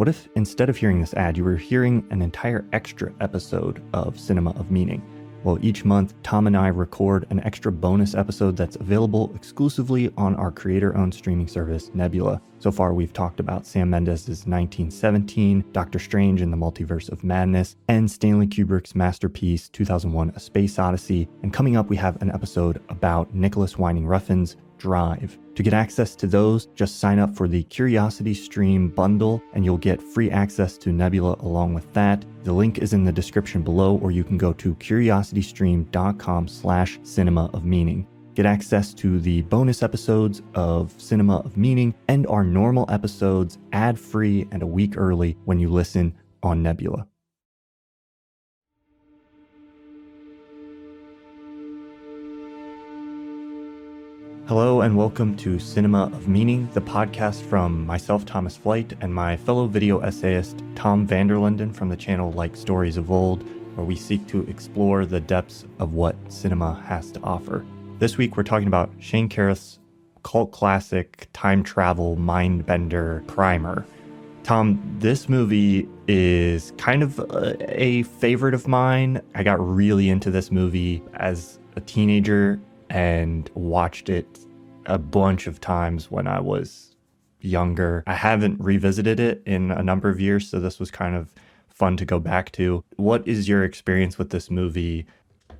What if instead of hearing this ad, you were hearing an entire extra episode of Cinema of Meaning? Well, each month, Tom and I record an extra bonus episode that's available exclusively on our creator-owned streaming service, Nebula. So far, we've talked about Sam Mendes' 1917, Doctor Strange in the Multiverse of Madness, and Stanley Kubrick's masterpiece, 2001: A Space Odyssey. And coming up, we have an episode about Nicholas Winding Refn's Drive. To get access to those, just sign up for the Curiosity Stream bundle and you'll get free access to Nebula along with that. The link is in the description below, or you can go to curiositystream.com/cinema of meaning. Get access to the bonus episodes of Cinema of Meaning and our normal episodes ad-free and a week early when you listen on Nebula. Hello and welcome to Cinema of Meaning, the podcast from myself, Thomas Flight, and my fellow video essayist, Tom Vanderlinden from the channel Like Stories of Old, where we seek to explore the depths of what cinema has to offer. This week we're talking about Shane Carruth's cult classic time travel mind-bender Primer. Tom, this movie is kind of a favorite of mine. I got really into this movie as a teenager and watched it a bunch of times when I was younger. I haven't revisited it in a number of years, so this was kind of fun to go back to. What is your experience with this movie,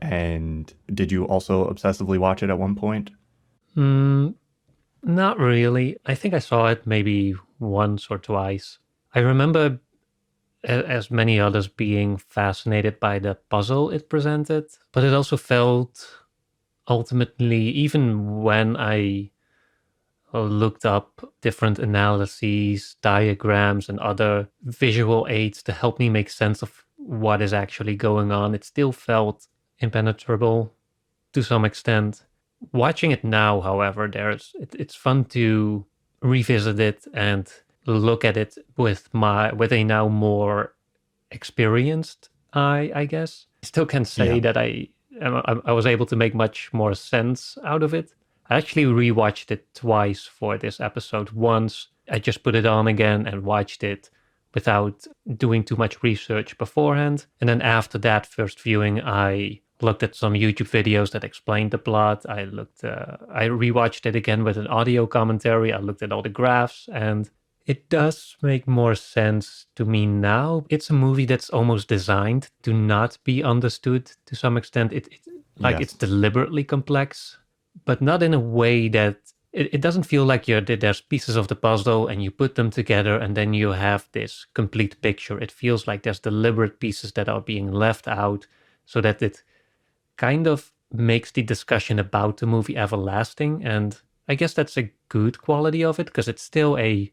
and did you also obsessively watch it at one point? Not really. I think I saw it maybe once or twice. I remember, as many others, being fascinated by the puzzle it presented, but it also felt ultimately, even when I looked up different analyses, diagrams, and other visual aids to help me make sense of what is actually going on, it still felt impenetrable to some extent. Watching it now, however, it's fun to revisit it and look at it with a now more experienced eye, I guess. I still can say that I was able to make much more sense out of it. I actually rewatched it twice for this episode. Once, I just put it on again and watched it without doing too much research beforehand. And then after that first viewing, I looked at some YouTube videos that explained the plot. I rewatched it again with an audio commentary. I looked at all the graphs, and it does make more sense to me now. It's a movie that's almost designed to not be understood to some extent. It's deliberately complex, but not in a way that it doesn't feel like there's pieces of the puzzle and you put them together and then you have this complete picture. It feels like there's deliberate pieces that are being left out so that it kind of makes the discussion about the movie everlasting. And I guess that's a good quality of it, because it's still a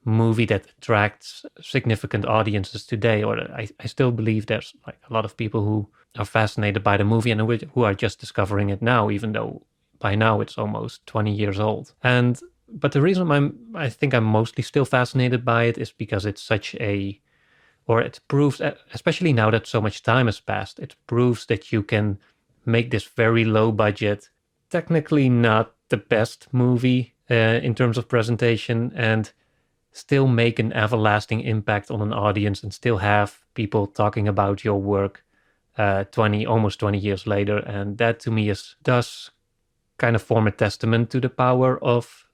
movie that attracts significant audiences today, or I still believe there's like a lot of people who are fascinated by the movie and who are just discovering it now, even though by now it's almost 20 years old. But the reason I think I'm mostly still fascinated by it is because it's it proves, especially now that so much time has passed, it proves that you can make this very low budget, technically not the best movie in terms of presentation, and still make an everlasting impact on an audience and still have people talking about your work almost 20 years later. And that to me does kind of form a testament to the power of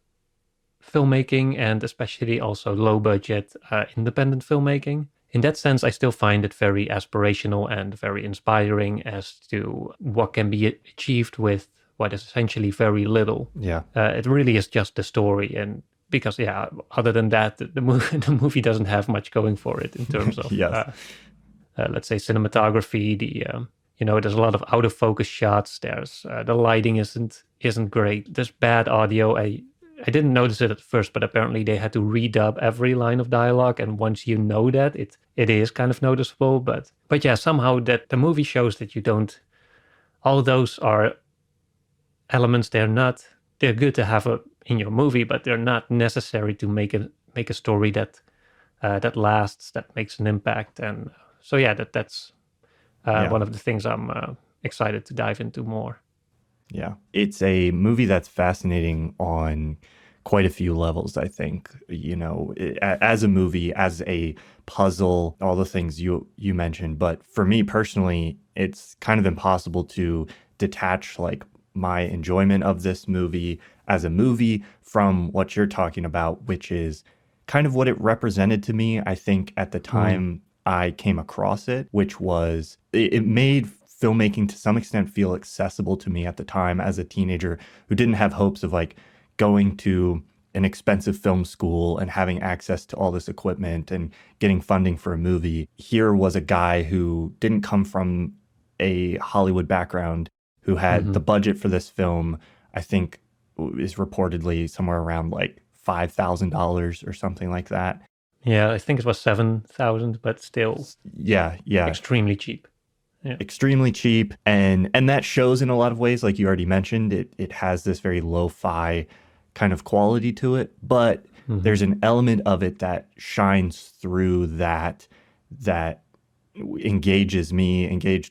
filmmaking, and especially also low budget independent filmmaking. In that sense, I still find it very aspirational and very inspiring as to what can be achieved with what is essentially very little. Yeah. It really is just the story, and because, other than that, the movie doesn't have much going for it in terms of, let's say, cinematography. There's a lot of out of focus shots. There's the lighting isn't great. There's bad audio. I didn't notice it at first, but apparently they had to redub every line of dialogue. And once you know that, it is kind of noticeable. But yeah, somehow that the movie shows that you don't. All those are elements. They're good to have in your movie, but they're not necessary to make a story that lasts, that makes an impact. And so that's one of the things I'm excited to dive into more. Yeah, it's a movie that's fascinating on quite a few levels, I think. As a movie, as a puzzle, all the things you mentioned. But for me personally, it's kind of impossible to detach like my enjoyment of this movie as a movie from what you're talking about, which is kind of what it represented to me, I think, at the time I came across it, which was it made filmmaking to some extent feel accessible to me at the time as a teenager who didn't have hopes of like going to an expensive film school and having access to all this equipment and getting funding for a movie. Here was a guy who didn't come from a Hollywood background, who had the budget for this film, I think is reportedly somewhere around like $5,000 or something like that. Yeah, I think it was 7,000, but still Yeah, extremely cheap. Yeah. Extremely cheap, and that shows in a lot of ways. Like you already mentioned, it has this very lo-fi kind of quality to it, but there's an element of it that shines through that engaged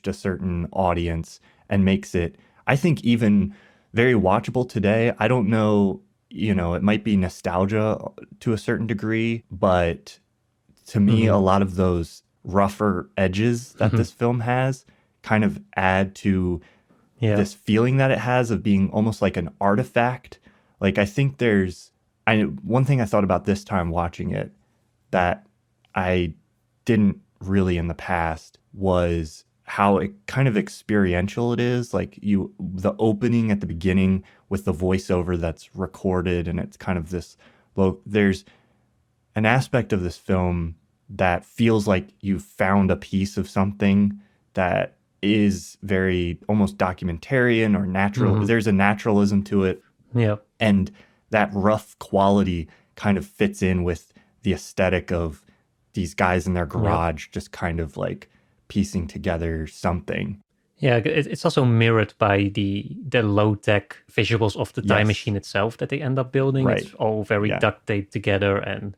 a certain audience, and makes it, I think, even very watchable today. I don't know, it might be nostalgia to a certain degree, but to me, a lot of those rougher edges that this film has kind of add to this feeling that it has of being almost like an artifact. Like, I think one thing I thought about this time watching it that I didn't really in the past was how kind of experiential it is. Like the opening at the beginning with the voiceover that's recorded, and it's kind of this there's an aspect of this film that feels like you found a piece of something that is very almost documentarian or natural. There's a naturalism to it. Yeah. And that rough quality kind of fits in with the aesthetic of these guys in their garage, just kind of like piecing together something. Yeah, it's also mirrored by the low-tech visuals of the time machine itself that they end up building. Right. It's all very duct taped together, and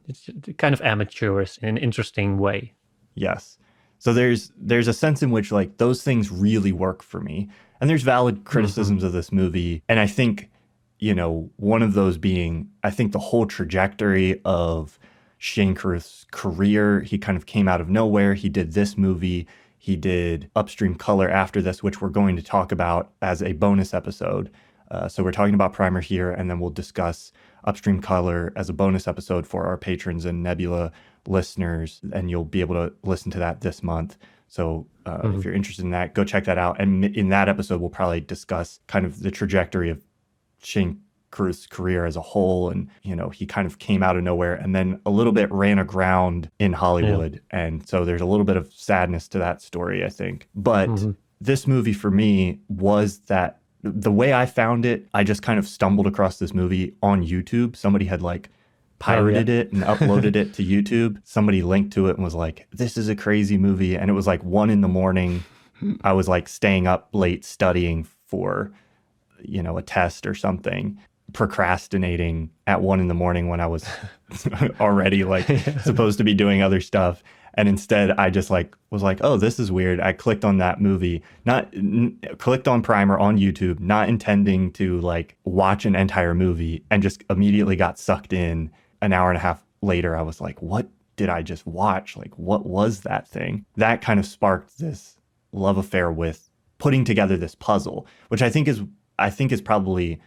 it's kind of amateurish in an interesting way. Yes. So there's a sense in which like those things really work for me. And there's valid criticisms of this movie. And I think, one of those being, I think the whole trajectory of Shane Carruth's career, he kind of came out of nowhere. He did this movie. He did Upstream Color after this, which we're going to talk about as a bonus episode. So we're talking about Primer here, and then we'll discuss Upstream Color as a bonus episode for our patrons and Nebula listeners, and you'll be able to listen to that this month. So if you're interested in that, go check that out. And in that episode, we'll probably discuss kind of the trajectory of Shane Carruth's career as a whole. And, he kind of came out of nowhere and then a little bit ran aground in Hollywood. Yeah. And so there's a little bit of sadness to that story, I think. But this movie for me was that the way I found it, I just kind of stumbled across this movie on YouTube. Somebody had like pirated it and uploaded it to YouTube. Somebody linked to it and was like, this is a crazy movie. And it was like 1 a.m. I was like staying up late studying for, a test or something, procrastinating at 1 a.m. when I was already like supposed to be doing other stuff. And instead I just like was like, oh, this is weird. I clicked on that movie, clicked on Primer on YouTube, not intending to like watch an entire movie, and just immediately got sucked in. An hour and a half later, I was like, what did I just watch? Like, what was that thing? That kind of sparked this love affair with putting together this puzzle, which I think is probably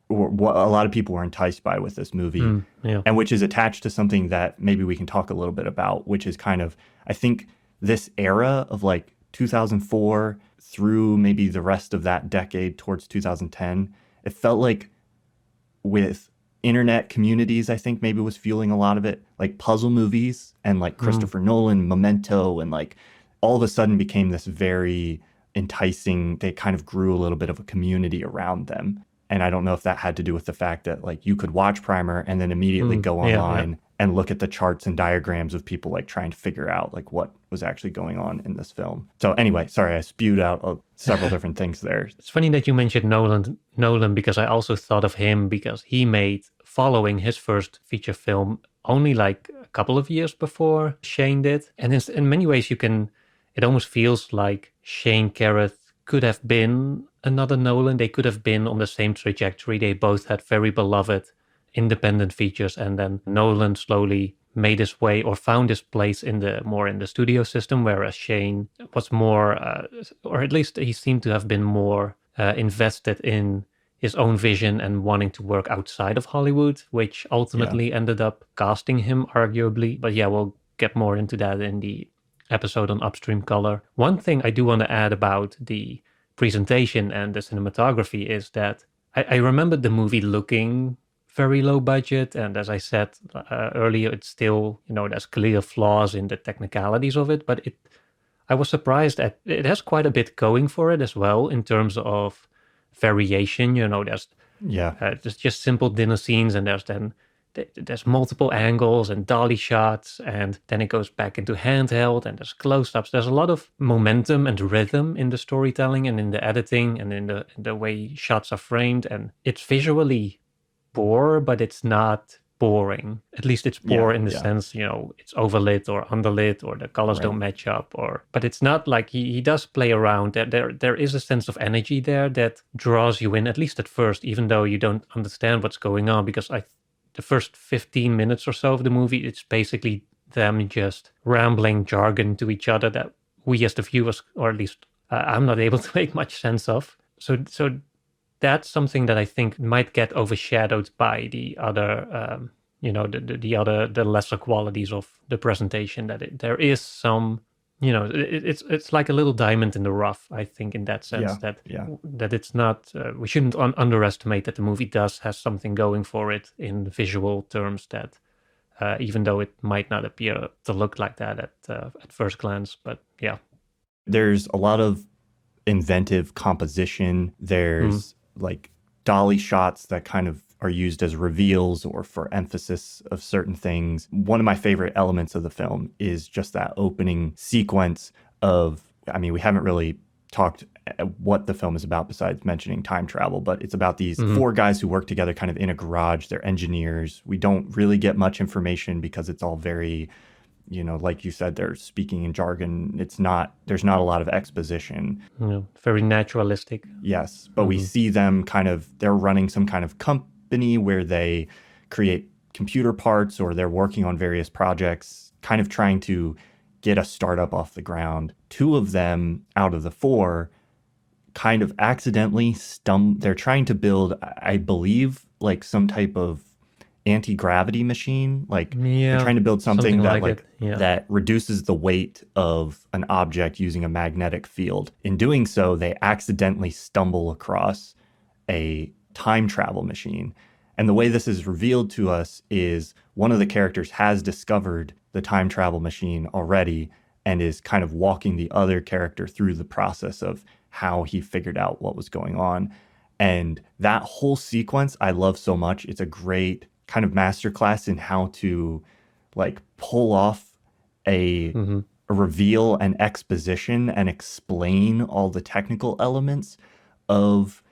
what a lot of people were enticed by with this movie, and which is attached to something that maybe we can talk a little bit about, which is kind of, I think, this era of like 2004 through maybe the rest of that decade towards 2010. It felt like with internet communities, I think maybe was fueling a lot of it, like puzzle movies and like Christopher Nolan, Memento, and like all of a sudden became this very enticing, they kind of grew a little bit of a community around them. And I don't know if that had to do with the fact that like you could watch Primer and then immediately go online and look at the charts and diagrams of people like trying to figure out like what was actually going on in this film. So anyway, sorry, I spewed out several different things there. It's funny that you mentioned Nolan, because I also thought of him because he made Following his first feature film only like a couple of years before Shane did. And in many ways it almost feels like Shane Carruth could have been another Nolan. They could have been on the same trajectory. They both had very beloved independent features, and then Nolan slowly made his way or found his place in the studio system, whereas Shane was more, or at least he seemed to have been more invested in his own vision and wanting to work outside of Hollywood, which ultimately ended up casting him, arguably. But yeah, we'll get more into that in the episode on Upstream Color. One thing I do want to add about the presentation and the cinematography is that I remember the movie looking very low budget, and as I said earlier, it's still, there's clear flaws in the technicalities of it, but I was surprised that it has quite a bit going for it as well in terms of variation. There's just simple dinner scenes, and there's multiple angles and dolly shots, and then it goes back into handheld, and there's close-ups. There's a lot of momentum and rhythm in the storytelling and in the editing and in the way shots are framed, and it's visually poor, but it's not boring. At least it's poor in the sense, it's overlit or underlit, or the colors don't match up, but it's not like he does play around. There is a sense of energy there that draws you in, at least at first, even though you don't understand what's going on, because the first 15 minutes or so of the movie, it's basically them just rambling jargon to each other that we as the viewers, or at least I'm not able to make much sense of. So that's something that I think might get overshadowed by the other, the lesser qualities of the presentation. That there is some, it's like a little diamond in the rough. I think in that sense that it's not. We shouldn't underestimate that the movie has something going for it in visual terms. That even though it might not appear to look like that at first glance, but yeah, there's a lot of inventive composition. There's like dolly shots that kind of are used as reveals or for emphasis of certain things. One of my favorite elements of the film is just that opening sequence of, we haven't really talked what the film is about besides mentioning time travel, but it's about these four guys who work together kind of in a garage. They're engineers. We don't really get much information because it's all very, like you said, they're speaking in jargon. There's not a lot of exposition. Very naturalistic. Yes, but we see them they're running some kind of company where they create computer parts, or they're working on various projects, kind of trying to get a startup off the ground. Two of them out of the four kind of accidentally they're trying to build, I believe, like some type of anti-gravity machine. They're trying to build something that reduces the weight of an object using a magnetic field. In doing so, they accidentally stumble across a time travel machine. And the way this is revealed to us is one of the characters has discovered the time travel machine already and is kind of walking the other character through the process of how he figured out what was going on. And that whole sequence I love so much. It's a great kind of masterclass in how to pull off a reveal and exposition and explain all the technical elements of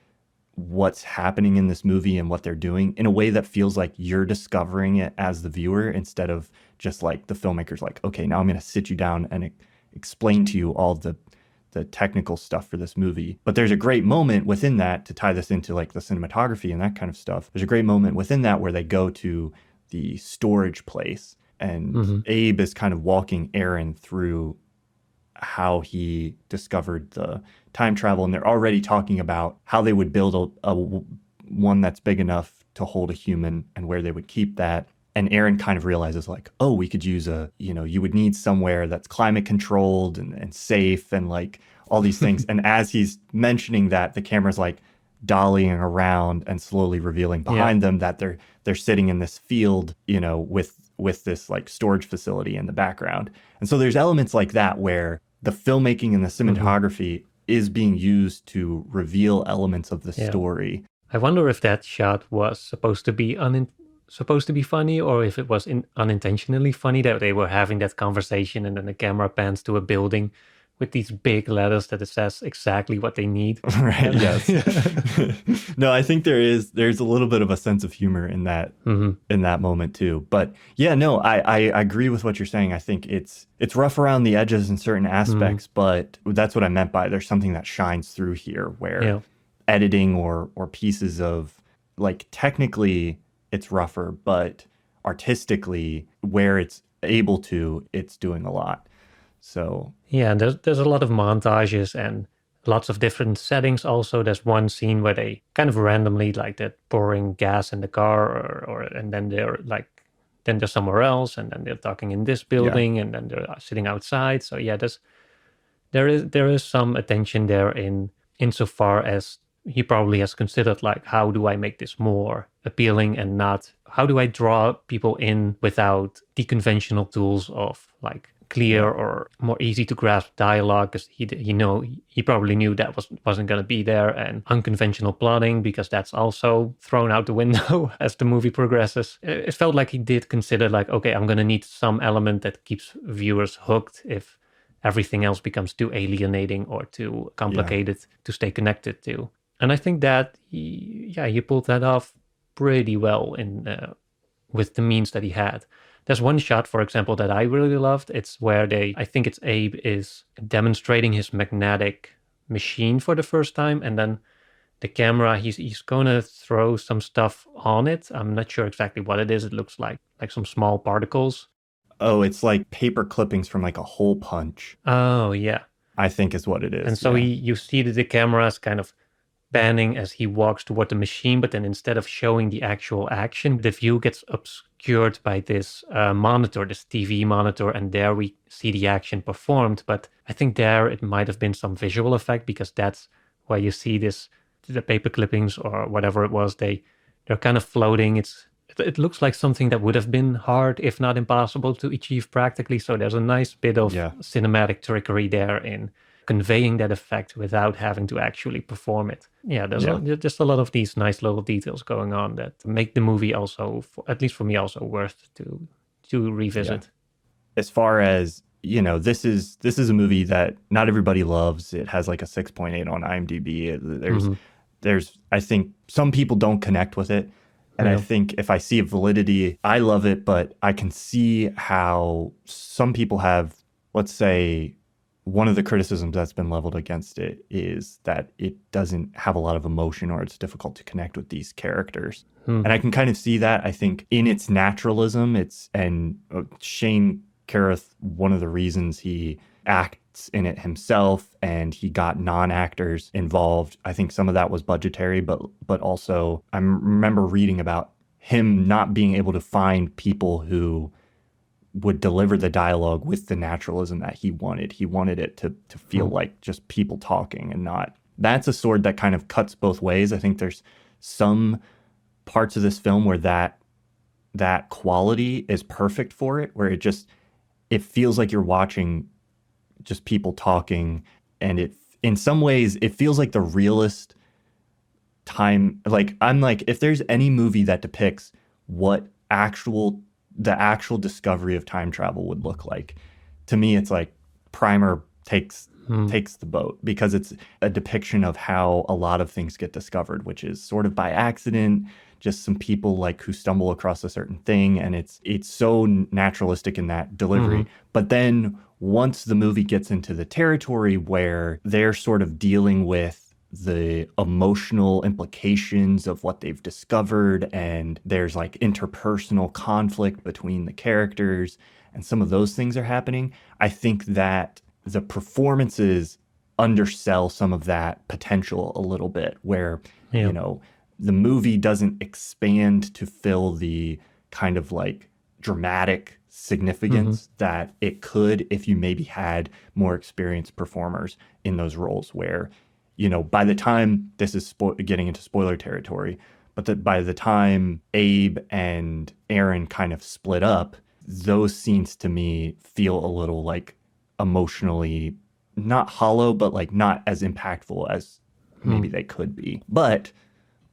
what's happening in this movie and what they're doing in a way that feels like you're discovering it as the viewer, instead of just like the filmmaker's like, okay, now I'm going to sit you down and explain to you all the technical stuff for this movie. But there's a great moment within that, to tie this into like the cinematography and that kind of stuff. There's a great moment within that where they go to the storage place, and Abe is kind of walking Aaron through how he discovered the time travel. And they're already talking about how they would build a one that's big enough to hold a human and where they would keep that. And Aaron kind of realizes like, oh, we could use you would need somewhere that's climate controlled and safe and like all these things. And as he's mentioning that, the camera's like dollying around and slowly revealing behind them that they're sitting in this field, with this like storage facility in the background. And so there's elements like that where the filmmaking and the cinematography is being used to reveal elements of the story. I wonder if that shot was supposed to be funny, or if it was unintentionally funny, that they were having that conversation and then the camera pans to a building with these big letters that it says exactly what they need. Right, yes. No, I think there's a little bit of a sense of humor in that in that moment too. But yeah, no, I agree with what you're saying. I think it's rough around the edges in certain aspects, but that's what I meant by there's something that shines through here where editing or pieces of, like, technically it's rougher, but artistically where it's able to, it's doing a lot. So yeah, there's a lot of montages and lots of different settings. Also, there's one scene where they kind of randomly, like, they're pouring gas in the car, or and then they're somewhere else, and then they're talking in this building, and then they're sitting outside. So yeah, there is some attention there in insofar as he probably has considered, like, how do I make this more appealing, and not how do I draw people in without the conventional tools of, like, clear or more easy to grasp dialogue, because he probably knew that wasn't going to be there, and unconventional plotting, because that's also thrown out the window as the movie progresses. It felt like he did consider, like, okay, I'm going to need some element that keeps viewers hooked if everything else becomes too alienating or too complicated to stay connected to. And I think that he pulled that off pretty well in with the means that he had. There's one shot, for example, that I really loved. It's where I think it's Abe is demonstrating his magnetic machine for the first time, and then the camera, he's gonna throw some stuff on it. I'm not sure exactly what it is. It looks like some small particles. Oh, it's like paper clippings from like a hole punch, Oh yeah. I think is what it is. And so you see that the camera's kind of panning as he walks toward the machine, but then instead of showing the actual action, the view gets obscured by this monitor, this TV monitor, and there we see the action performed. But I think there it might have been some visual effect, because that's where you see the paper clippings or whatever it was, they're kind of floating. It looks like something that would have been hard, if not impossible, to achieve practically. So there's a nice bit of cinematic trickery there in conveying that effect without having to actually perform it. Yeah, there's just a lot of these nice little details going on that make the movie also, at least for me, also worth to revisit. As far as, this is a movie that not everybody loves. It has like a 6.8 on IMDb. There's I think some people don't connect with it. And I think if I see a validity, I love it, but I can see how some people have, let's say, one of the criticisms that's been leveled against it is that it doesn't have a lot of emotion, or it's difficult to connect with these characters. And I can kind of see that. I think in its naturalism, Shane Carruth, one of the reasons he acts in it himself and he got non-actors involved, I think some of that was budgetary, but also I remember reading about him not being able to find people who would deliver the dialogue with the naturalism that he wanted. He wanted it to feel like just people talking and not. That's a sword that kind of cuts both ways. I think there's some parts of this film where that quality is perfect for it, where it feels like you're watching just people talking, and in some ways it feels like the realest time. Like, I'm like, if there's any movie that depicts what the actual discovery of time travel would look like, to me it's like Primer takes the boat, because it's a depiction of how a lot of things get discovered, which is sort of by accident, just some people like who stumble across a certain thing, and it's so naturalistic in that delivery. But then once the movie gets into the territory where they're sort of dealing with the emotional implications of what they've discovered, and there's like interpersonal conflict between the characters, and some of those things are happening, I think that the performances undersell some of that potential a little bit, where the movie doesn't expand to fill the kind of like dramatic significance that it could if you maybe had more experienced performers in those roles, where by the time, this is getting into spoiler territory, but by the time Abe and Aaron kind of split up, those scenes to me feel a little like emotionally not hollow, but like not as impactful as maybe they could be. But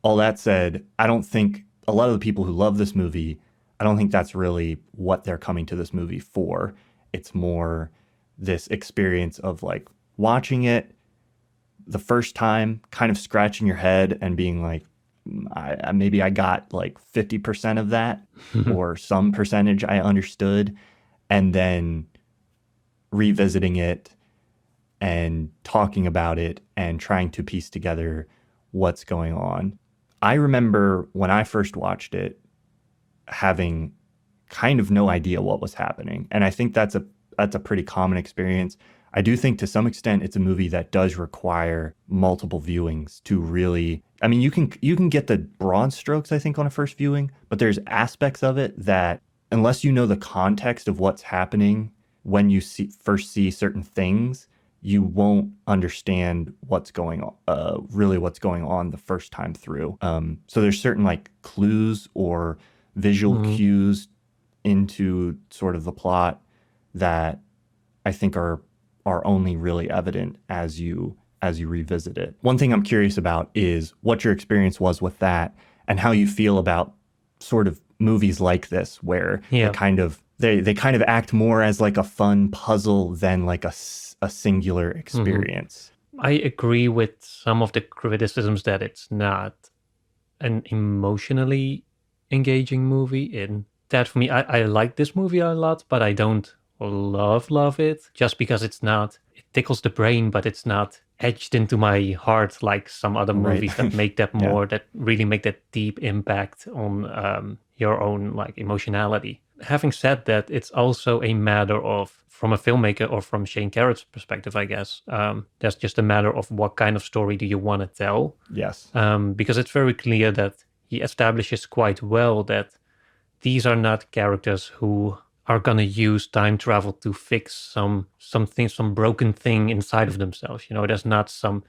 all that said, I don't think a lot of the people who love this movie, I don't think that's really what they're coming to this movie for. It's more this experience of like watching it the first time, kind of scratching your head and being like, maybe I got like 50% of that or some percentage I understood, and then revisiting it and talking about it and trying to piece together what's going on. I remember when I first watched it having kind of no idea what was happening. And I think that's a pretty common experience. I do think to some extent it's a movie that does require multiple viewings to really, I mean, you can get the broad strokes, I think, on a first viewing, but there's aspects of it that unless you know the context of what's happening when you first see certain things, you won't understand what's going on, really what's going on the first time through. So there's certain like clues or visual cues into sort of the plot that I think are only really evident as you revisit it. One thing I'm curious about is what your experience was with that and how you feel about sort of movies like this where they kind of act more as like a fun puzzle than like a singular experience. I agree with some of the criticisms that it's not an emotionally engaging movie. In that, for me, I like this movie a lot, but I don't love it just because it tickles the brain, but it's not etched into my heart like some other movies that make that more, that really make that deep impact on your own like emotionality. Having said that, it's also a matter of, from a filmmaker or from Shane Carruth's perspective, I guess, that's just a matter of what kind of story do you want to tell. Yes. Because it's very clear that he establishes quite well that these are not characters who are going to use time travel to fix some broken thing inside of themselves. You know, there's not some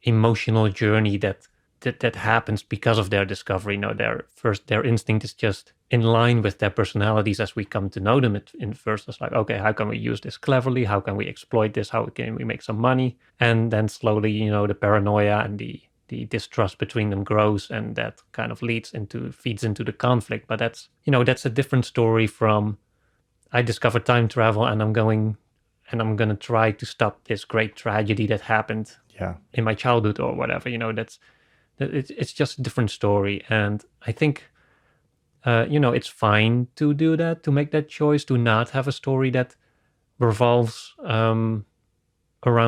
emotional journey that happens because of their discovery. No, their instinct is just in line with their personalities as we come to know them. In first, it's like, okay, how can we use this cleverly? How can we exploit this? How can we make some money? And then slowly, you know, the paranoia and the distrust between them grows, and that kind of feeds into the conflict. But that's a different story from, I discovered time travel and I'm going to try to stop this great tragedy that happened in my childhood or whatever. You know, it's just a different story. And I think, it's fine to do that, to make that choice, to not have a story that revolves around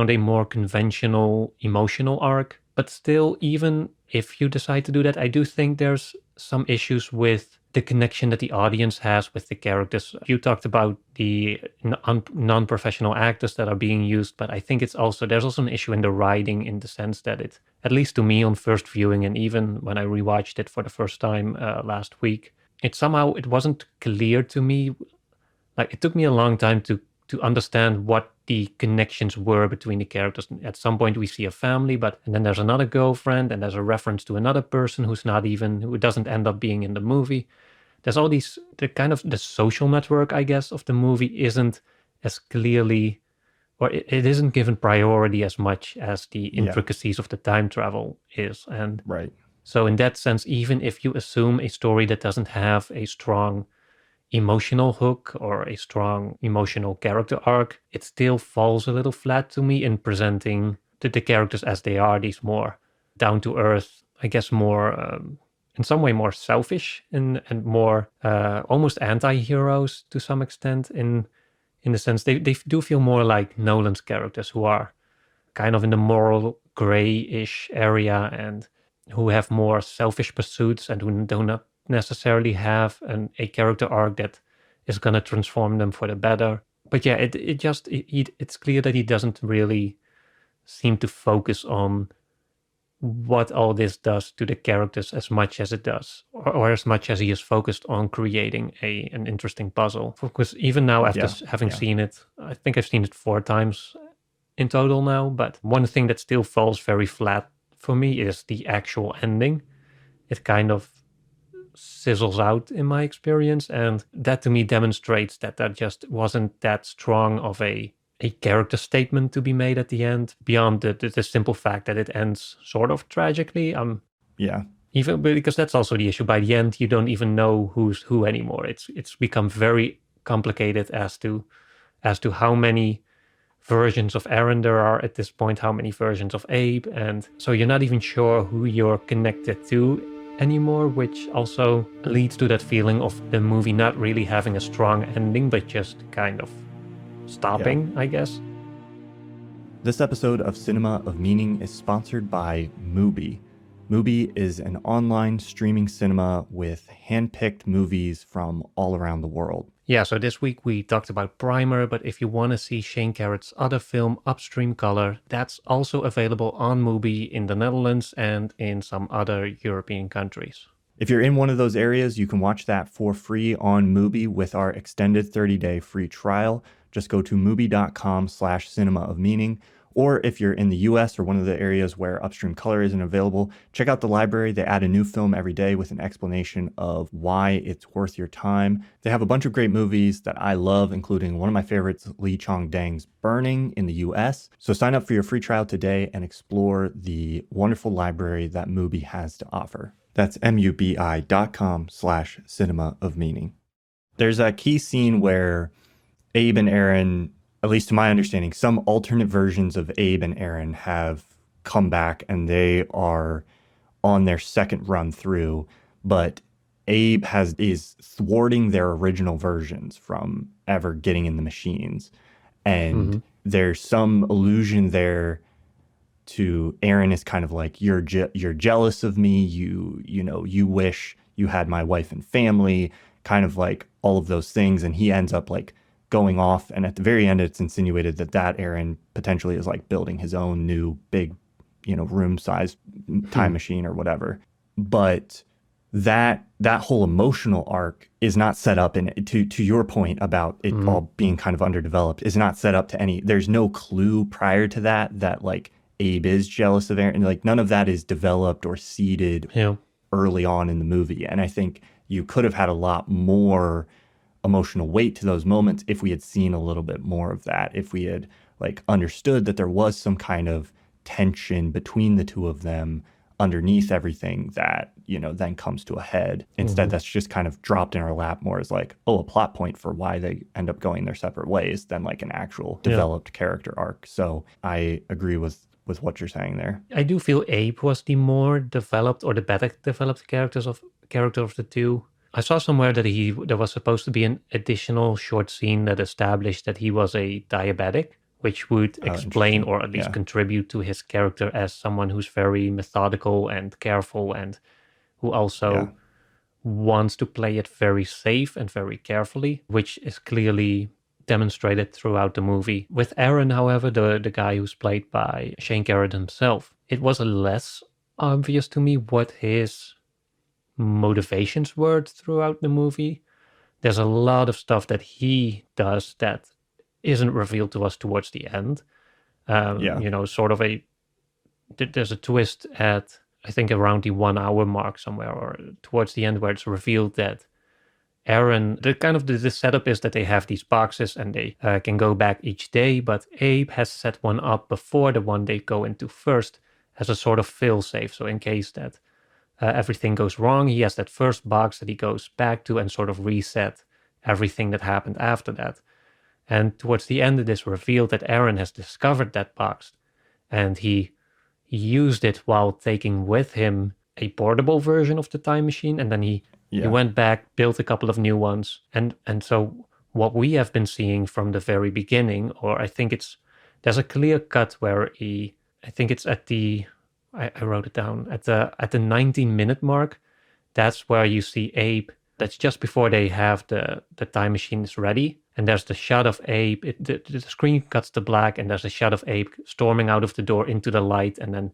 a more conventional emotional arc. But still, even if you decide to do that, I do think there's some issues with the connection that the audience has with the characters. You talked about the non-professional actors that are being used, but I think there's also an issue in the writing, in the sense that it, at least to me on first viewing, and even when I rewatched it for the first time last week, it wasn't clear to me. Like, it took me a long time to understand what the connections were between the characters. At some point we see a family, and then there's another girlfriend, and there's a reference to another person who doesn't end up being in the movie. There's all these, the social network, I guess, of the movie isn't as clearly, or it isn't given priority as much as the intricacies of the time travel is. And so in that sense, even if you assume a story that doesn't have a strong emotional hook or a strong emotional character arc, it still falls a little flat to me in presenting the characters as they are, these more down to earth, I guess, more in some way more selfish and more almost anti-heroes to some extent, in the sense they do feel more like Nolan's characters, who are kind of in the moral gray-ish area and who have more selfish pursuits and who do not necessarily have a character arc that is going to transform them for the better. But yeah, it's clear that he doesn't really seem to focus on what all this does to the characters as much as it does, or as much as he is focused on creating an interesting puzzle. Because even now, after having seen it, I think I've seen it 4 times in total now, but one thing that still falls very flat for me is the actual ending. It kind of sizzles out in my experience, and that to me demonstrates that just wasn't that strong of a character statement to be made at the end, beyond the simple fact that it ends sort of tragically. Even because that's also the issue. By the end, you don't even know who's who anymore. It's become very complicated as to how many versions of Aaron there are at this point, how many versions of Abe, and so you're not even sure who you're connected to anymore, which also leads to that feeling of the movie not really having a strong ending, but just kind of stopping, I guess. This episode of Cinema of Meaning is sponsored by Mubi. Mubi is an online streaming cinema with hand-picked movies from all around the world. Yeah, so this week we talked about Primer, but if you want to see Shane Carruth's other film, Upstream Color, that's also available on Mubi in the Netherlands and in some other European countries. If you're in one of those areas, you can watch that for free on Mubi with our extended 30-day free trial. Just go to mubi.com/cinema of meaning. Or if you're in the US or one of the areas where Upstream Color isn't available, check out the library. They add a new film every day with an explanation of why it's worth your time. They have a bunch of great movies that I love, including one of my favorites, Lee Chong-dang's Burning in the US. So sign up for your free trial today and explore the wonderful library that Mubi has to offer. That's mubi.com/cinema of meaning. There's a key scene where Abe and Aaron, at least to my understanding, some alternate versions of Abe and Aaron have come back and they are on their second run through, but Abe is thwarting their original versions from ever getting in the machines. And there's some allusion there to Aaron is kind of like, you're jealous of me, you wish you had my wife and family, kind of like all of those things, and he ends up like going off, and at the very end it's insinuated that Aaron potentially is like building his own new big, room-sized time machine or whatever. But that whole emotional arc is not set up to your point about it all being kind of underdeveloped, is not set up to any, there's no clue prior to that like Abe is jealous of Aaron, like none of that is developed or seeded early on in the movie. And I think you could have had a lot more emotional weight to those moments if we had seen a little bit more of that, if we had like understood that there was some kind of tension between the two of them underneath everything that, then comes to a head. Instead, that's just kind of dropped in our lap more as like, a plot point for why they end up going their separate ways than like an actual developed character arc. So I agree with what you're saying there. I do feel Abe was the more developed or the better developed character of the two. I saw somewhere that there was supposed to be an additional short scene that established that he was a diabetic, which would explain or at least contribute to his character as someone who's very methodical and careful and who also wants to play it very safe and very carefully, which is clearly demonstrated throughout the movie. With Aaron, however, the guy who's played by Shane Carruth himself, it was less obvious to me what his motivations were throughout the movie. There's a lot of stuff that he does that isn't revealed to us towards the end. Sort of there's a twist at, I think, around the 1 hour mark somewhere, or towards the end, where it's revealed that Aaron, the setup is that they have these boxes and they can go back each day, but Abe has set one up before the one they go into first as a sort of fail-safe. So in case that everything goes wrong, he has that first box that he goes back to and sort of reset everything that happened after that. And towards the end, it is revealed that Aaron has discovered that box and he used it while taking with him a portable version of the time machine. And then he went back, built a couple of new ones. And so what we have been seeing from the very beginning, or I think there's a clear cut where I think it's at the, I wrote it down, at the 19-minute mark. That's where you see Abe. That's just before they have the time machines ready. And there's the shot of Abe. The screen cuts to black, and there's a shot of Abe storming out of the door into the light. And then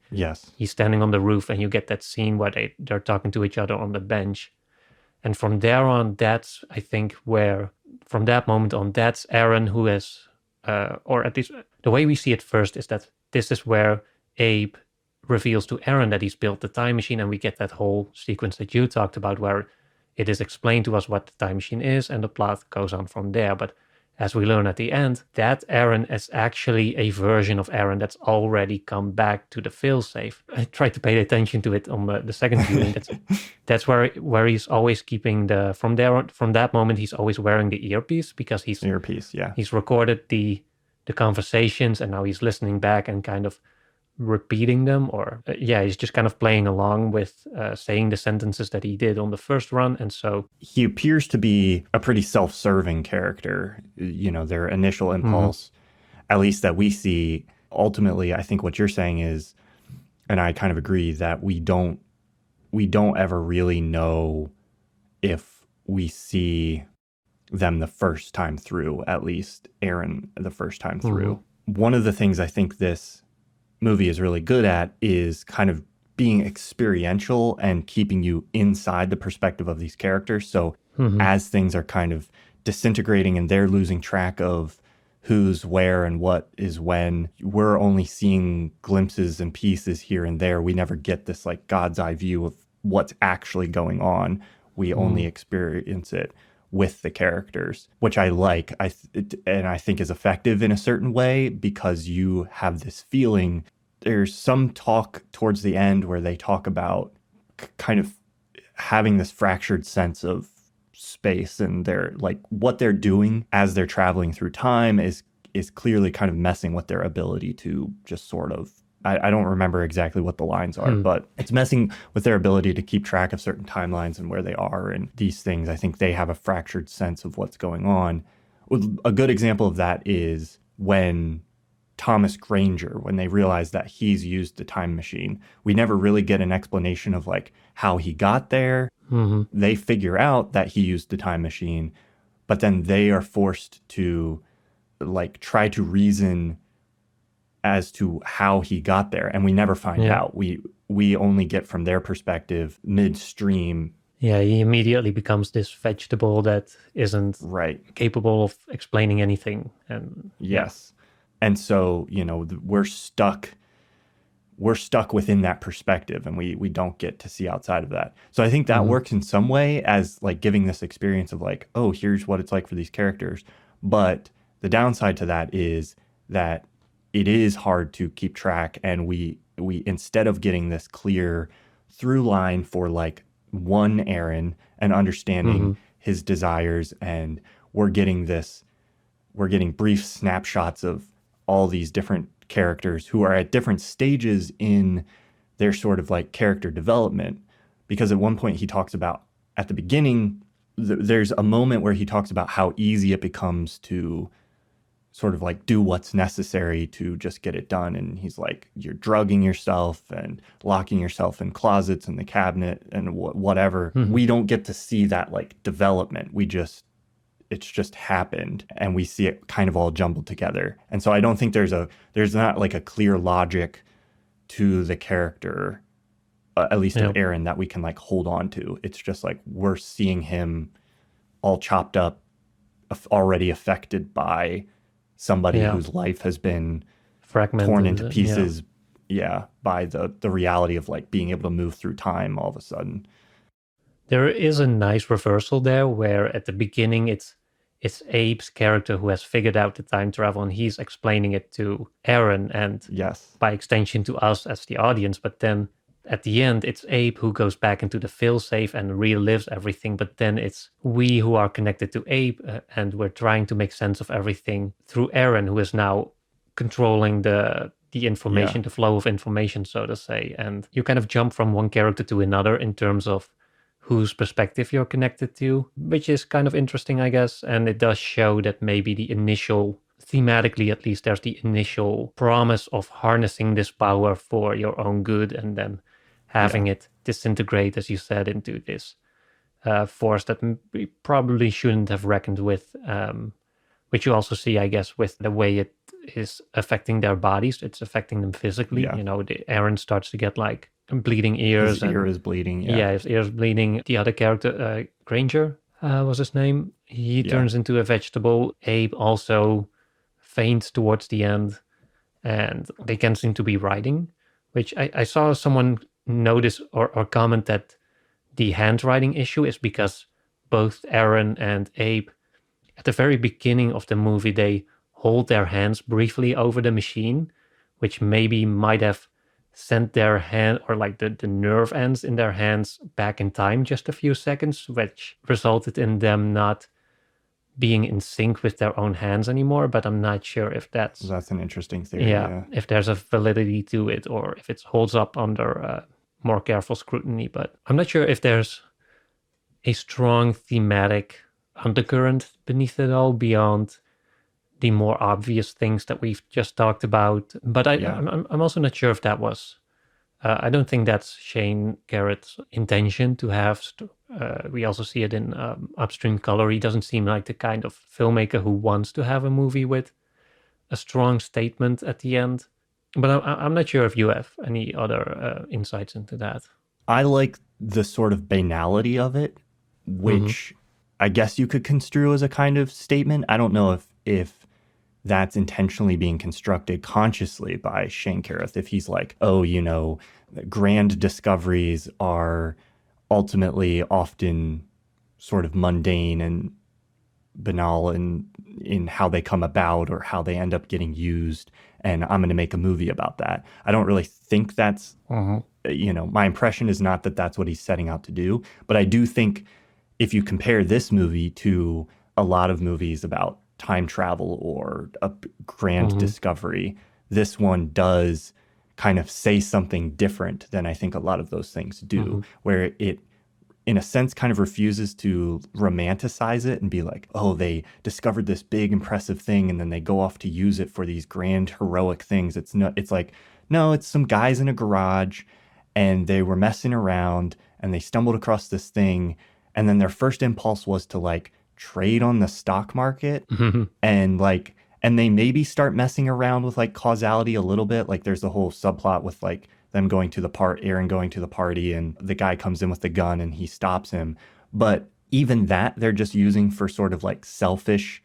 he's standing on the roof, and you get that scene where they're talking to each other on the bench. And from there on, that's, I think, where, from that moment on, that's Aaron who has, or at least the way we see it first is that this is where Abe reveals to Aaron that he's built the time machine, and we get that whole sequence that you talked about where it is explained to us what the time machine is and the plot goes on from there. But as we learn at the end, that Aaron is actually a version of Aaron that's already come back to the failsafe. I tried to pay attention to it on the second viewing. That's where he's always keeping from that moment he's always wearing the earpiece because he's recorded the the conversations, and now he's listening back and kind of repeating them, or he's just kind of playing along with saying the sentences that he did on the first run. And so he appears to be a pretty self-serving character. You know, their initial impulse, at least that we see. Ultimately, I think what you're saying is, and I kind of agree, that we don't ever really know if we see them the first time through, at least Aaron the first time through. One of the things I think this movie is really good at is kind of being experiential and keeping you inside the perspective of these characters. So as things are kind of disintegrating and they're losing track of who's where and what is when, we're only seeing glimpses and pieces here and there. We never get this like God's eye view of what's actually going on. We only experience it with the characters, which I like. And I think is effective in a certain way, because you have this feeling. There's some talk towards the end where they talk about kind of having this fractured sense of space, and they're like, what they're doing as they're traveling through time is clearly kind of messing with their ability to just sort of, I don't remember exactly what the lines are, but it's messing with their ability to keep track of certain timelines and where they are and these things. I think they have a fractured sense of what's going on. A good example of that is when Thomas Granger, when they realize that he's used the time machine. We never really get an explanation of like how he got there. They figure out that he used the time machine, but then they are forced to like try to reason as to how he got there, and we never find out. We only get from their perspective midstream. Yeah, he immediately becomes this vegetable that isn't capable of explaining anything. And yes. And so, you know, we're stuck within that perspective, and we don't get to see outside of that. So I think that works in some way as like giving this experience of like, oh, here's what it's like for these characters. But the downside to that is that it is hard to keep track, and we instead of getting this clear through line for like one Aaron and understanding his desires, and we're getting brief snapshots of all these different characters who are at different stages in their sort of like character development. Because at one point he talks about, at the beginning, there's a moment where he talks about how easy it becomes to sort of like do what's necessary to just get it done. And he's like, you're drugging yourself and locking yourself in closets in the cabinet and whatever. We don't get to see that like development. It's just happened, and we see it kind of all jumbled together. And so I don't think there's not like a clear logic to the character, at least of Aaron, that we can like hold on to. It's just like we're seeing him all chopped up, already affected by somebody whose life has been fragmented, torn into pieces by the reality of like being able to move through time all of a sudden. There is a nice reversal there where at the beginning it's Abe's character who has figured out the time travel, and he's explaining it to Aaron and by extension to us as the audience. But then at the end, it's Abe who goes back into the failsafe and relives everything. But then it's we who are connected to Abe, and we're trying to make sense of everything through Aaron, who is now controlling the information, the flow of information, so to say. And you kind of jump from one character to another in terms of whose perspective you're connected to, which is kind of interesting, I guess. And it does show that maybe the initial, thematically at least, there's the initial promise of harnessing this power for your own good, and then having it disintegrate, as you said, into this force that we probably shouldn't have reckoned with, which you also see, I guess, with the way it is affecting their bodies. It's affecting them physically. You know, Aaron starts to get like bleeding ears. His ear is bleeding. His ear is bleeding. The other character, Granger, was his name. He turns into a vegetable. Abe also faints towards the end, and they can't seem to be writing, which I saw someone notice or comment that the handwriting issue is because both Aaron and Abe, at the very beginning of the movie, they hold their hands briefly over the machine, which maybe might have sent their hand, or like the nerve ends in their hands, back in time just a few seconds, which resulted in them not being in sync with their own hands anymore, but I'm not sure if that's an interesting theory. Yeah. if there's a validity to it or if it holds up under more careful scrutiny. But I'm not sure if there's a strong thematic undercurrent beneath it all beyond the more obvious things that we've just talked about. But I'm also not sure if that was. I don't think that's Shane Carruth's intention to have. We also see it in Upstream Color. He doesn't seem like the kind of filmmaker who wants to have a movie with a strong statement at the end. But I'm not sure if you have any other insights into that. I like the sort of banality of it, which I guess you could construe as a kind of statement. I don't know if that's intentionally being constructed consciously by Shane Carruth. If he's like, oh, you know, grand discoveries are ultimately often sort of mundane and banal in how they come about or how they end up getting used, and I'm going to make a movie about that. I don't really think that's, you know, my impression is not that that's what he's setting out to do, but I do think if you compare this movie to a lot of movies about time travel or a grand discovery, this one does kind of say something different than I think a lot of those things do, where it, in a sense, kind of refuses to romanticize it and be like, oh, they discovered this big, impressive thing, and then they go off to use it for these grand, heroic things. It's like, no, it's some guys in a garage, and they were messing around, and they stumbled across this thing, and then their first impulse was to, like, trade on the stock market, and they maybe start messing around with, like, causality a little bit. Like, there's the whole subplot with, like, them going to Aaron going to the party, and the guy comes in with the gun and he stops him. But even that, they're just using for sort of like selfish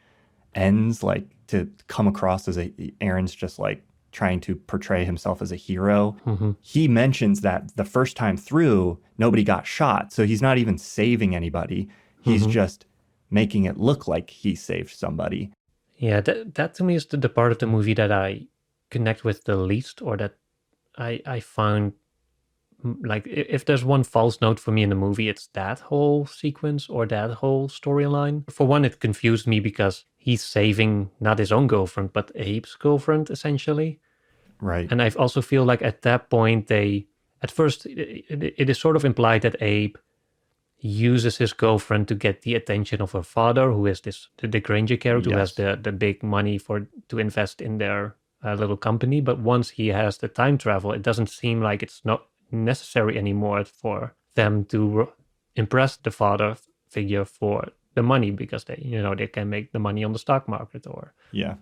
ends, like to come across as Aaron's just like trying to portray himself as a hero. He mentions that the first time through, nobody got shot. So he's not even saving anybody. He's just making it look like he saved somebody. Yeah, that to me is the part of the movie that I connect with the least, or that I found, like, if there's one false note for me in the movie, it's that whole sequence or that whole storyline. For one, it confused me because he's saving not his own girlfriend, but Abe's girlfriend, essentially. Right. And I also feel like at that point, at first, it is sort of implied that Abe uses his girlfriend to get the attention of her father, who is the Granger character, who has the big money to invest in their little company. But once he has the time travel, it doesn't seem like it's not necessary anymore for them to impress the father figure for the money, because they can make the money on the stock market or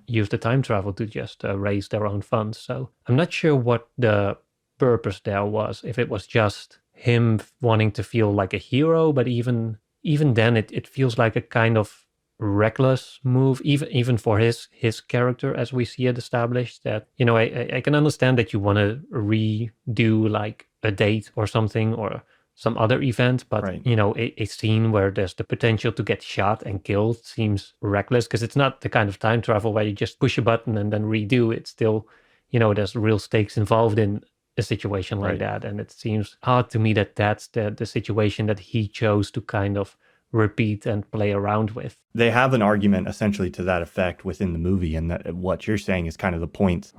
use the time travel to just raise their own funds. So I'm not sure what the purpose there was, if it was just him wanting to feel like a hero, but even then it feels like a kind of reckless move, even for his character as we see it established. That, I can understand that you want to redo like a date or something or some other event, but a scene where there's the potential to get shot and killed seems reckless, because it's not the kind of time travel where you just push a button and then redo. It's still, there's real stakes involved in a situation like that, and it seems odd to me that that's the situation that he chose to kind of repeat and play around with. They have an argument essentially to that effect within the movie, and that what you're saying is kind of the point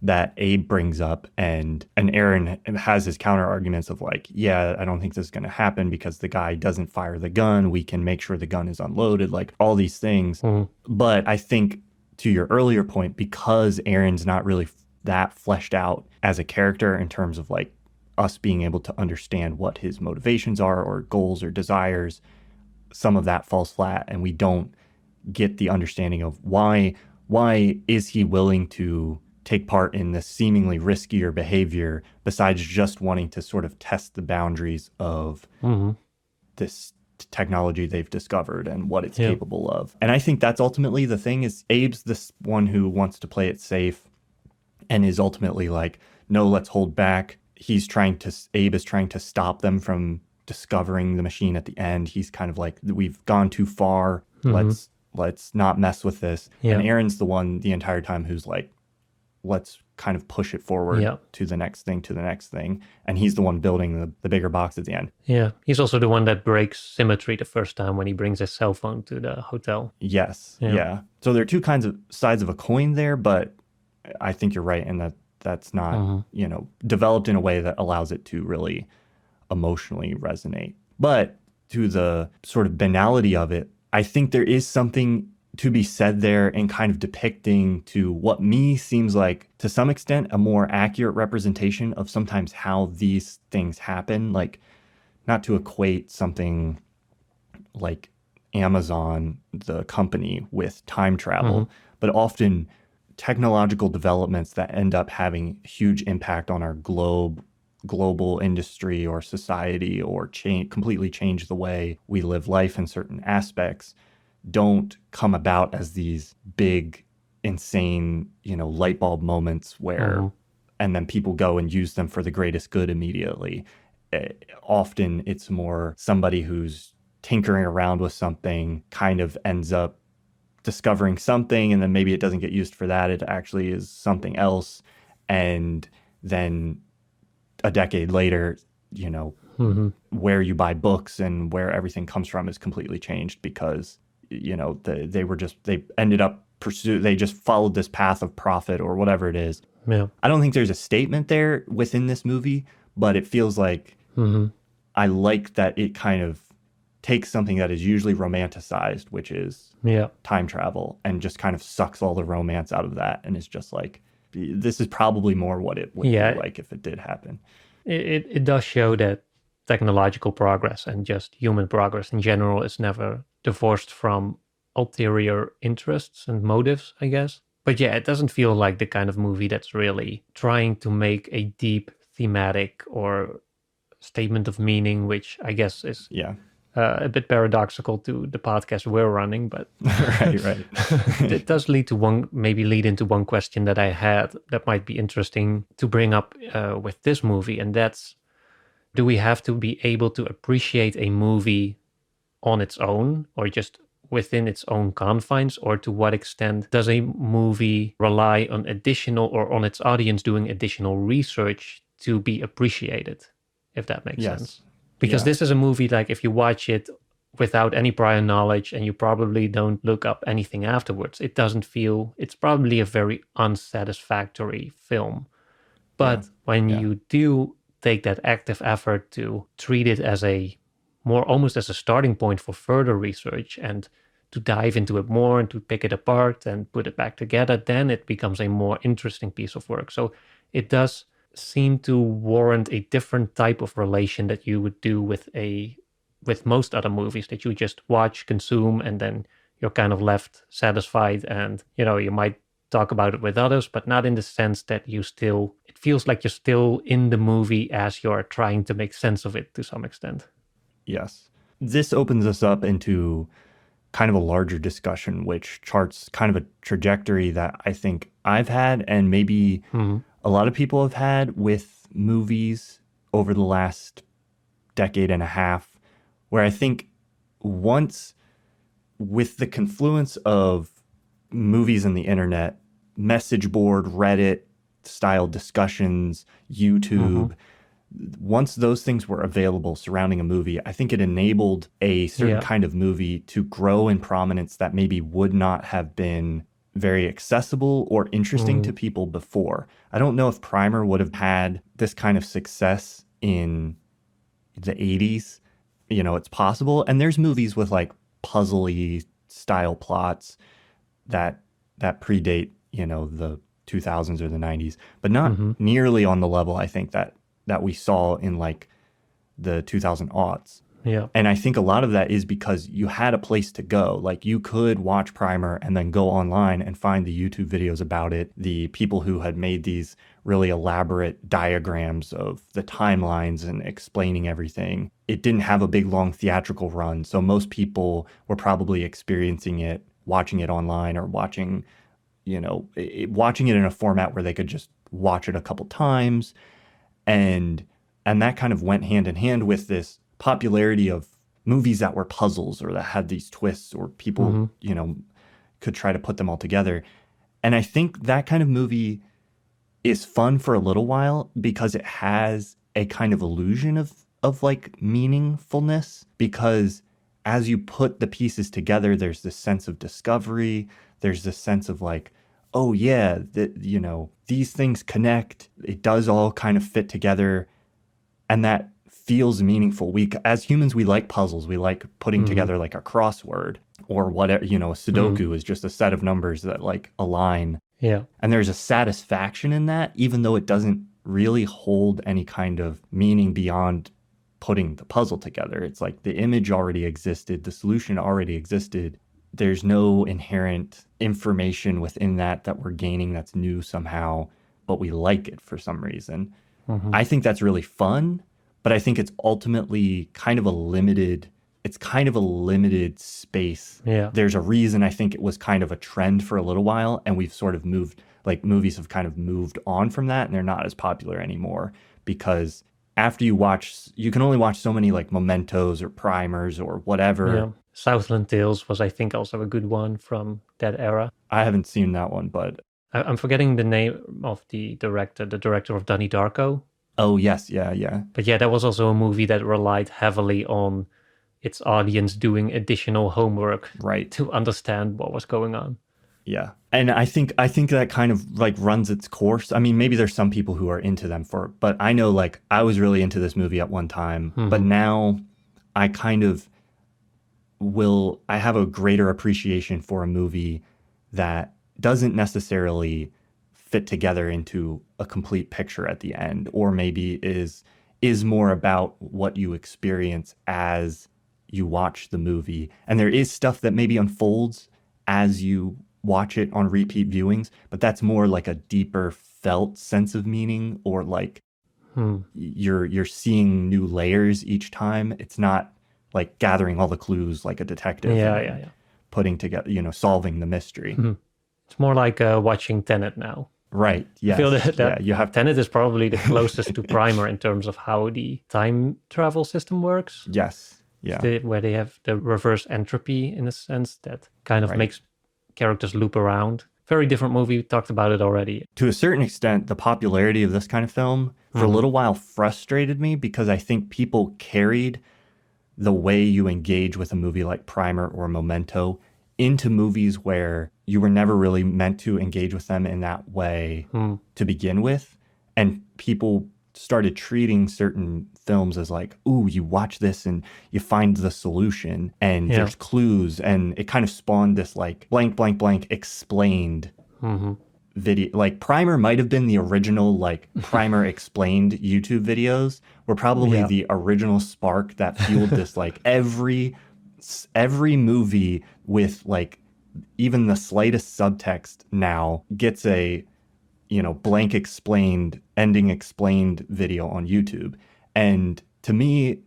that Abe brings up, and Aaron has his counter arguments of like, yeah, I don't think this is going to happen because the guy doesn't fire the gun. We can make sure the gun is unloaded, like all these things. But I think to your earlier point, because Aaron's not really that fleshed out as a character in terms of like us being able to understand what his motivations are or goals or desires, some of that falls flat, and we don't get the understanding of why is he willing to take part in this seemingly riskier behavior besides just wanting to sort of test the boundaries of this technology they've discovered and what it's capable of. And I think that's ultimately the thing, is Abe's this one who wants to play it safe and is ultimately like, no, let's hold back. Abe is trying to stop them from discovering the machine at the end. He's kind of like, we've gone too far. Let's not mess with this. And Aaron's the one the entire time who's like, let's kind of push it forward to the next thing. And he's the one building the bigger box at the end. Yeah. He's also the one that breaks symmetry the first time when he brings his cell phone to the hotel. Yes. Yeah. So there are two kinds of sides of a coin there, but I think you're right in that that's not, developed in a way that allows it to really emotionally resonate. But to the sort of banality of it, I think there is something to be said there in kind of depicting to what me seems like, to some extent, a more accurate representation of sometimes how these things happen. Like, not to equate something like Amazon, the company, with time travel, but often technological developments that end up having huge impact on our global industry or society, or completely change the way we live life in certain aspects, don't come about as these big, insane, light bulb moments where, and then people go and use them for the greatest good immediately. Often it's more somebody who's tinkering around with something kind of ends up discovering something, and then maybe it doesn't get used for that. It actually is something else. And then a decade later, where you buy books and where everything comes from is completely changed because they ended up they just followed this path of profit or whatever it is. Yeah. I don't think there's a statement there within this movie, but it feels like I like that it kind of takes something that is usually romanticized, which is time travel, and just kind of sucks all the romance out of that, and is just like, this is probably more what it would be like if it did happen. It does show that technological progress and just human progress in general is never divorced from ulterior interests and motives, I guess. But yeah, it doesn't feel like the kind of movie that's really trying to make a deep thematic or statement of meaning, which I guess is a bit paradoxical to the podcast we're running, but right. It does lead into one question that I had that might be interesting to bring up with this movie, and that's, do we have to be able to appreciate a movie on its own or just within its own confines, or to what extent does a movie rely on additional or on its audience doing additional research to be appreciated, if that makes sense? Because this is a movie, like, if you watch it without any prior knowledge and you probably don't look up anything afterwards, it doesn't feel, it's probably a very unsatisfactory film. But when you do take that active effort to treat it as almost as a starting point for further research and to dive into it more and to pick it apart and put it back together, then it becomes a more interesting piece of work. So it does seem to warrant a different type of relation that you would do with most other movies that you just watch, consume, and then you're kind of left satisfied, and you might talk about it with others, but not in the sense that it feels like you're still in the movie as you're trying to make sense of it to some extent. Yes. This opens us up into kind of a larger discussion, which charts kind of a trajectory that I think I've had, and maybe a lot of people have had with movies over the last decade and a half, where I think once, with the confluence of movies and the internet, message board, Reddit style discussions, YouTube, once those things were available surrounding a movie, I think it enabled a certain kind of movie to grow in prominence that maybe would not have been very accessible or interesting to people before. I don't know if Primer would have had this kind of success in the 80s. It's possible. And there's movies with like puzzly style plots that predate, the 2000s or the 90s, but not nearly on the level, I think, that we saw in like the 2000 aughts. Yeah. And I think a lot of that is because you had a place to go. Like, you could watch Primer and then go online and find the YouTube videos about it, the people who had made these really elaborate diagrams of the timelines and explaining everything. It didn't have a big, long theatrical run. So most people were probably experiencing it, watching it online, or watching it in a format where they could just watch it a couple times. And that kind of went hand in hand with this popularity of movies that were puzzles or that had these twists, or people, could try to put them all together. And I think that kind of movie is fun for a little while because it has a kind of illusion of like meaningfulness, because as you put the pieces together, there's this sense of discovery. There's this sense of like, oh yeah, these things connect. It does all kind of fit together, and that feels meaningful. As humans, we like puzzles. We like putting together like a crossword or whatever. A Sudoku is just a set of numbers that like align. Yeah. And there's a satisfaction in that, even though it doesn't really hold any kind of meaning beyond putting the puzzle together. It's like the image already existed, the solution already existed. There's no inherent information within that we're gaining that's new somehow, but we like it for some reason. I think that's really fun, but I think it's ultimately kind of a limited space. Yeah. There's a reason I think it was kind of a trend for a little while, and we've sort of moved, like movies have kind of moved on from that, and they're not as popular anymore, because after you can only watch so many like mementos or primers or whatever. Yeah. Southland Tales was, I think, also a good one from that era. I haven't seen that one, but I'm forgetting the name of the director of Donnie Darko. Oh, yes. Yeah. But yeah, that was also a movie that relied heavily on its audience doing additional homework to understand what was going on. Yeah. And I think that kind of like runs its course. I mean, maybe there's some people who are into them but I know like I was really into this movie at one time, but now I kind of I have a greater appreciation for a movie that doesn't necessarily fit together into a complete picture at the end, or maybe is more about what you experience as you watch the movie. And there is stuff that maybe unfolds as you watch it on repeat viewings, but that's more like a deeper felt sense of meaning, or like you're seeing new layers each time. It's not like gathering all the clues like a detective. Yeah. Putting together, solving the mystery. It's more like watching Tenet now. Right. Yes. I feel that you have Tenet is probably the closest to Primer in terms of how the time travel system works. Yes. Yeah. Where they have the reverse entropy in a sense that kind of makes characters loop around. Very different movie. We talked about it already. To a certain extent, the popularity of this kind of film for a little while frustrated me, because I think people carried the way you engage with a movie like Primer or Memento into movies where you were never really meant to engage with them in that way to begin with. And people started treating certain films as like, ooh, you watch this and you find the solution and there's clues. And it kind of spawned this like blank, blank, blank explained video. Like Primer might have been the original, like Primer explained YouTube videos were probably the original spark that fueled this, like every movie with like even the slightest subtext now gets a blank explained, ending explained video on YouTube. And to me,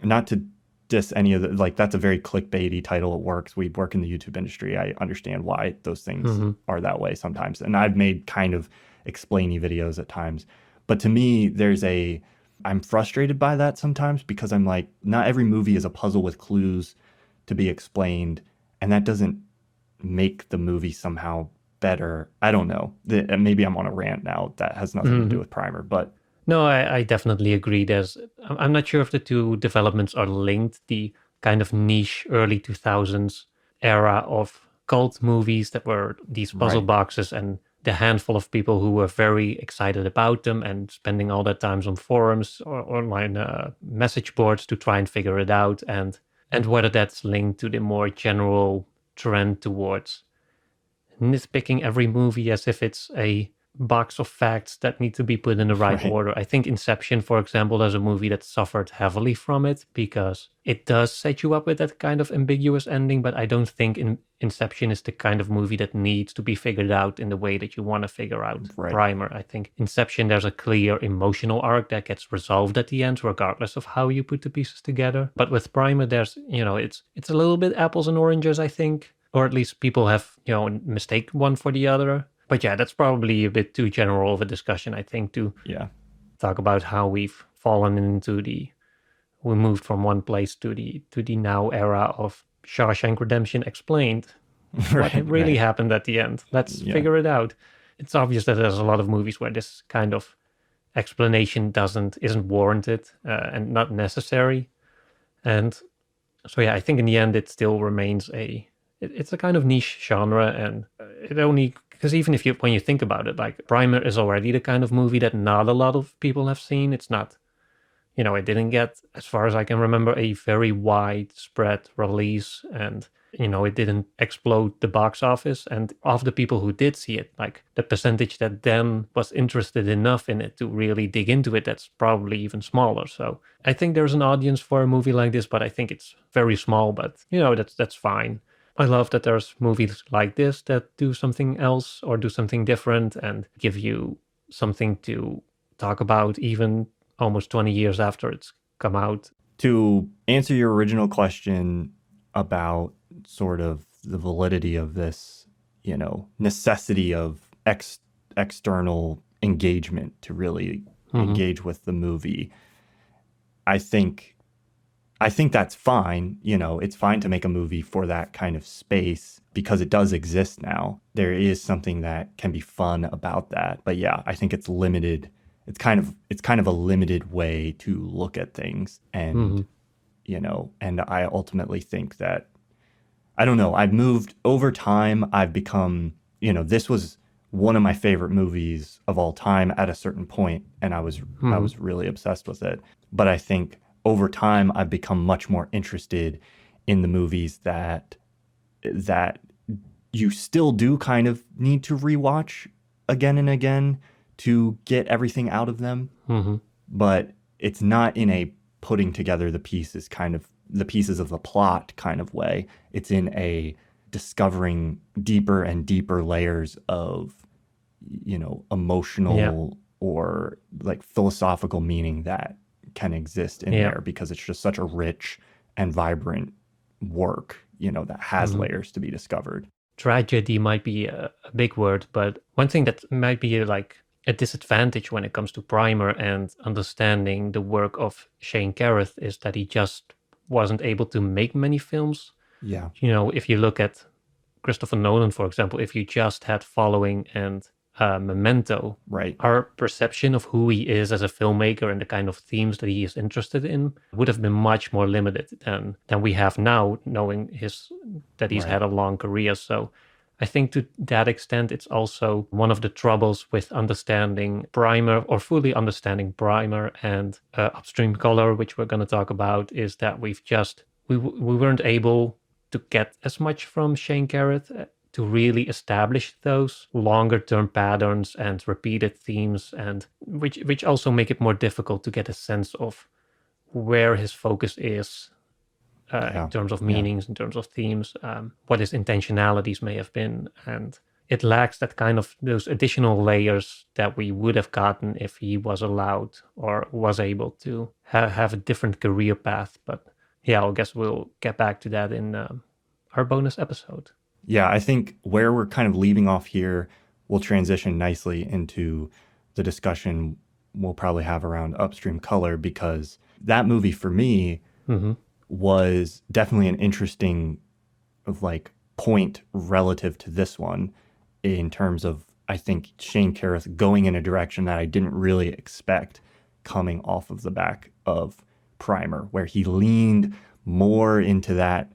not to diss any of the, like, that's a very clickbaity title. It works. We work in the YouTube industry. I understand why those things are that way sometimes. And I've made kind of explainy videos at times. But to me, I'm frustrated by that sometimes, because I'm like, not every movie is a puzzle with clues to be explained. And that doesn't make the movie somehow better. I don't know. Maybe I'm on a rant now that has nothing to do with Primer, but no, I definitely agree. I'm not sure if the two developments are linked. The kind of niche early 2000s era of cult movies that were these puzzle boxes, and the handful of people who were very excited about them and spending all their times on forums or online message boards to try and figure it out, and whether that's linked to the more general trend towards nitpicking every movie as if it's a box of facts that need to be put in the right order. I think Inception, for example, is a movie that suffered heavily from it, because it does set you up with that kind of ambiguous ending, but I don't think Inception is the kind of movie that needs to be figured out in the way that you want to figure out Primer. I think Inception, there's a clear emotional arc that gets resolved at the end, regardless of how you put the pieces together. But with Primer, there's, it's a little bit apples and oranges, I think, or at least people have, mistake one for the other. But yeah, that's probably a bit too general of a discussion, I think, to talk about how we've fallen into we moved from one place to the now era of Shawshank Redemption explained. What really happened at the end? Let's figure it out. it's obvious that there's a lot of movies where this kind of explanation isn't warranted and not necessary. And so yeah, I think in the end it still remains it's a kind of niche genre, and it only because even if you when you think about it, like Primer is already the kind of movie that not a lot of people have seen. It's not, it didn't get, as far as I can remember, a very widespread release, and it didn't explode the box office. And of the people who did see it, like the percentage that then was interested enough in it to really dig into it, that's probably even smaller. So I think there's an audience for a movie like this, but I think it's very small. But that's fine. I love that there's movies like this that do something else or do something different and give you something to talk about even almost 20 years after it's come out. To answer your original question about sort of the validity of this, necessity of external engagement to really engage with the movie, I think that's fine. It's fine to make a movie for that kind of space because it does exist now. There is something that can be fun about that. But yeah, I think it's limited. It's kind of a limited way to look at things. And, and I ultimately think that, I don't know, I've moved over time. I've become, this was one of my favorite movies of all time at a certain point, and I was really obsessed with it. But I think over time, I've become much more interested in the movies that you still do kind of need to rewatch again and again to get everything out of them. But it's not in a putting together the pieces of the plot kind of way. It's in a discovering deeper and deeper layers of, emotional or like philosophical meaning that can exist in there, because it's just such a rich and vibrant work, that has layers to be discovered. Tragedy might be a big word, but one thing that might be like a disadvantage when it comes to Primer and understanding the work of Shane Carruth is that he just wasn't able to make many films. Yeah. If you look at Christopher Nolan, for example, if you just had Following and Memento, right, our perception of who he is as a filmmaker and the kind of themes that he is interested in would have been much more limited than we have now, knowing that he's had a long career. So I think to that extent, it's also one of the troubles with understanding Primer or fully understanding Primer and Upstream Color, which we're going to talk about, is that we weren't able to get as much from Shane Carruth to really establish those longer term patterns and repeated themes, and which also make it more difficult to get a sense of where his focus is in terms of meanings, in terms of themes, what his intentionalities may have been. And it lacks that kind of those additional layers that we would have gotten if he was allowed or was able to have a different career path. But yeah, I guess we'll get back to that in our bonus episode. Yeah, I think where we're kind of leaving off here will transition nicely into the discussion we'll probably have around Upstream Color, because that movie for me was definitely an interesting point relative to this one, in terms of, I think, Shane Carruth going in a direction that I didn't really expect coming off of the back of Primer, where he leaned more into that,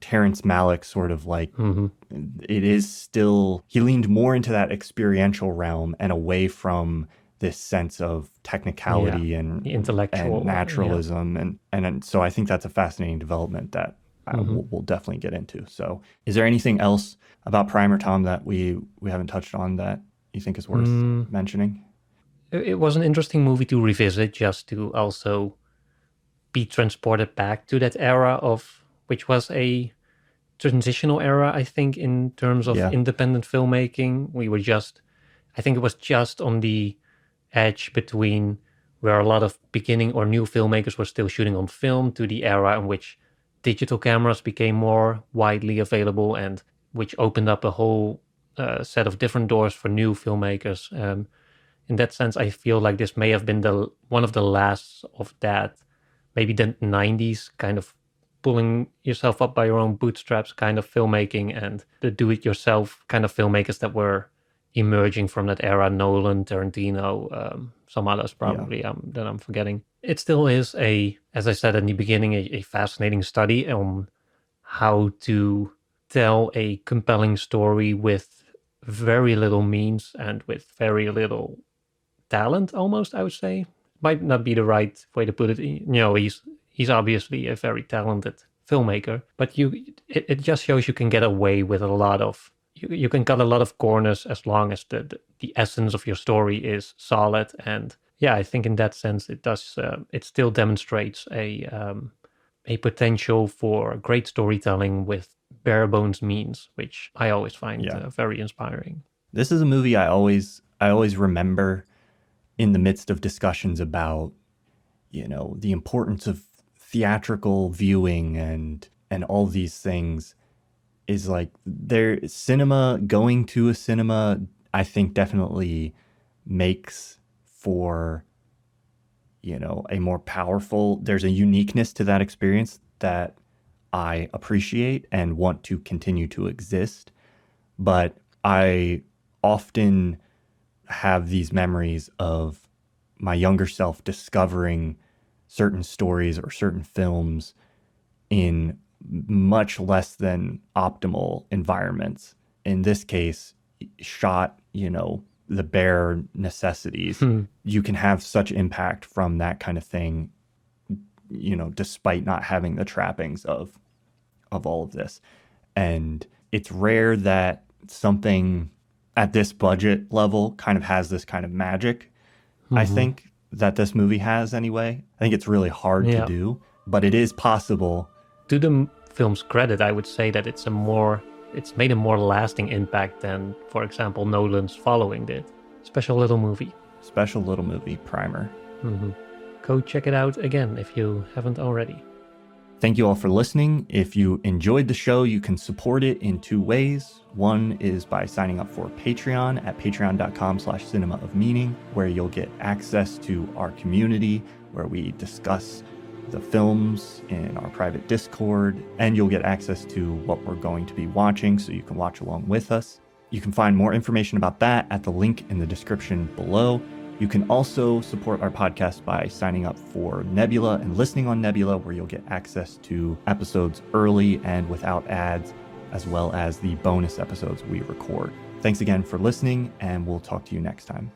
Terrence Malick sort of it is still, he leaned more into that experiential realm and away from this sense of technicality and intellectual and naturalism. And so I think that's a fascinating development that we'll definitely get into. So is there anything else about Primer, Tom, that we haven't touched on that you think is worth mentioning? It was an interesting movie to revisit, just to also be transported back to that era which was a transitional era, I think, in terms of independent filmmaking. I think it was just on the edge between where a lot of beginning or new filmmakers were still shooting on film to the era in which digital cameras became more widely available, and which opened up a whole set of different doors for new filmmakers. In that sense, I feel like this may have been one of the last of that, maybe the 90s kind of pulling yourself up by your own bootstraps kind of filmmaking, and the do-it-yourself kind of filmmakers that were emerging from that era, Nolan, Tarantino, some others probably that I'm forgetting. It still is as I said in the beginning, a fascinating study on how to tell a compelling story with very little means and with very little talent, almost, I would say. Might not be the right way to put it. He's obviously a very talented filmmaker, but it just shows you can get away with a lot of you can cut a lot of corners as long as the essence of your story is solid. And yeah, I think in that sense it does. It still demonstrates a potential for great storytelling with bare bones means, which I always find very inspiring. This is a movie I always remember in the midst of discussions about, the importance of theatrical viewing and all these things, is like going to a cinema, I think definitely makes for, a more powerful, there's a uniqueness to that experience that I appreciate and want to continue to exist. But I often have these memories of my younger self discovering certain stories or certain films in much less than optimal environments. In this case, shot, the bare necessities. You can have such impact from that kind of thing, despite not having the trappings of all of this. And it's rare that something at this budget level kind of has this kind of magic. I think that this movie has anyway. I think it's really hard to do, but it is possible. To the film's credit, I would say that it's made a more lasting impact than, for example, Nolan's Following did. Special little movie. Special little movie, Primer. Go check it out again if you haven't already. Thank you all for listening. If you enjoyed the show, you can support it in two ways. One is by signing up for Patreon at patreon.com/cinemaofmeaning, where you'll get access to our community, where we discuss the films in our private Discord, and you'll get access to what we're going to be watching so you can watch along with us. You can find more information about that at the link in the description below. You can also support our podcast by signing up for Nebula and listening on Nebula, where you'll get access to episodes early and without ads, as well as the bonus episodes we record. Thanks again for listening, and we'll talk to you next time.